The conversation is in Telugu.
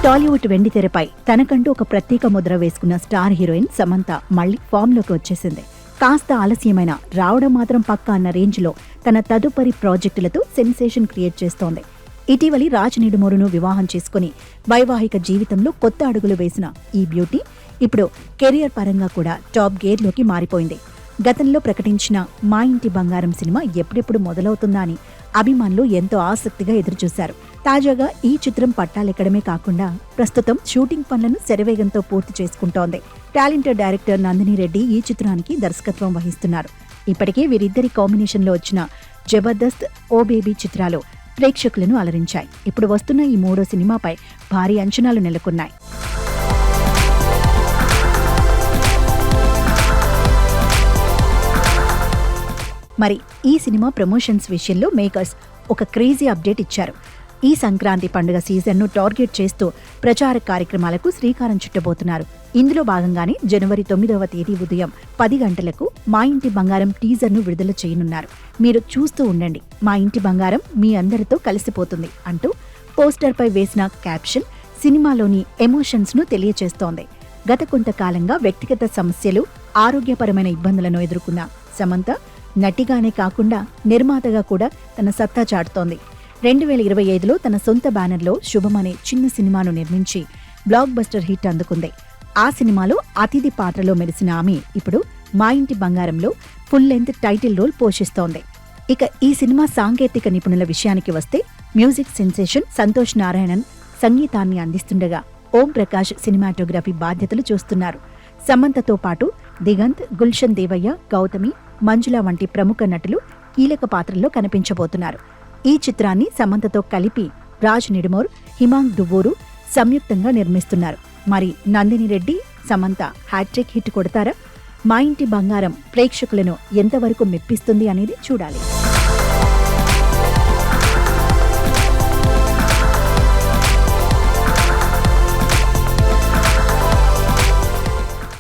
టాలీవుడ్ వెండితెరపై తనకంటూ ఒక ప్రత్యేక ముద్ర వేసుకున్న స్టార్ హీరోయిన్ సమంత మళ్లీ ఫామ్లోకి వచ్చేసింది. కాస్త ఆలస్యమైన రావడం మాత్రం పక్కా అన్న రేంజ్లో తన తదుపరి ప్రాజెక్టులతో సెన్సేషన్ క్రియేట్ చేస్తోంది. ఇటీవలి రాజ్ నిడుమోరును వివాహం చేసుకుని వైవాహిక జీవితంలో కొత్త అడుగులు వేసిన ఈ బ్యూటీ ఇప్పుడు కెరియర్ పరంగా కూడా టాప్ గేర్లోకి మారిపోయింది. గతంలో ప్రకటించిన మా ఇంటి బంగారం సినిమా ఎప్పుడెప్పుడు మొదలవుతుందా అని అభిమానులు ఎంతో ఆసక్తిగా ఎదురుచూశారు. తాజాగా ఈ చిత్రం పట్టాలెక్కడమే కాకుండా ప్రస్తుతం షూటింగ్ పనులను శరవేగంతో పూర్తి చేసుకుంటోంది. టాలెంటెడ్ డైరెక్టర్ నందిని రెడ్డి ఈ చిత్రానికి దర్శకత్వం వహిస్తున్నారు. ఇప్పటికే వీరిద్దరి కాంబినేషన్లో వచ్చిన జబర్దస్త్, ఓ బేబీ చిత్రాలు ప్రేక్షకులను అలరించాయి. ఇప్పుడు వస్తున్న ఈ మూడో సినిమాపై భారీ అంచనాలు నెలకొన్నాయి. మరి ఈ సినిమా ప్రమోషన్స్ విషయంలో మేకర్స్ ఒక క్రేజీ అప్డేట్ ఇచ్చారు. ఈ సంక్రాంతి పండుగ సీజన్ను టార్గెట్ చేస్తూ ప్రచార కార్యక్రమాలకు శ్రీకారం చుట్టబోతున్నారు. ఇందులో భాగంగానే జనవరి 9వ తేదీ ఉదయం 10 గంటలకు మా ఇంటి బంగారం టీజర్ను విడుదల చేయనున్నారు. మీరు చూస్తూ ఉండండి, మా ఇంటి బంగారం మీ అందరితో కలిసిపోతుంది అంటూ పోస్టర్పై వేసిన క్యాప్షన్ సినిమాలోని ఎమోషన్స్ను తెలియచేస్తోంది. గత కొంతకాలంగా వ్యక్తిగత సమస్యలు, ఆరోగ్యపరమైన ఇబ్బందులను ఎదుర్కొన్న సమంత నటిగానే కాకుండా నిర్మాతగా కూడా తన సత్తా చాటుతోంది. 2025లో తన సొంత బ్యానర్లో శుభం అనే చిన్న సినిమాను నిర్మించి బ్లాక్ బస్టర్ హిట్ అందుకుంది. ఆ సినిమాలో అతిథి పాత్రలో మెరిసిన ఆమె ఇప్పుడు మా ఇంటి బంగారంలో ఫుల్ లెంత్ టైటిల్ రోల్ పోషిస్తోంది. ఇక ఈ సినిమా సాంకేతిక నిపుణుల విషయానికి వస్తే మ్యూజిక్ సెన్సేషన్ సంతోష్ నారాయణన్ సంగీతాన్ని అందిస్తుండగా ఓం ప్రకాష్ సినిమాటోగ్రఫీ బాధ్యతలు చూస్తున్నారు. సమంతతో పాటు దిగంత్, గుల్షన్ దేవయ్య, గౌతమి, మంజుల వంటి ప్రముఖ నటులు కీలక పాత్రల్లో కనిపించబోతున్నారు. ఈ చిత్రాన్ని సమంతతో కలిపి రాజ్ నిడుమోర్, హిమాంగ్ దువ్వూరు సంయుక్తంగా నిర్మిస్తున్నారు. మరి నందిని రెడ్డి, సమంత హ్యాట్రిక్ హిట్ కొడతారా? మా ఇంటి బంగారం ప్రేక్షకులను ఎంతవరకు మెప్పిస్తుంది అనేది చూడాలి.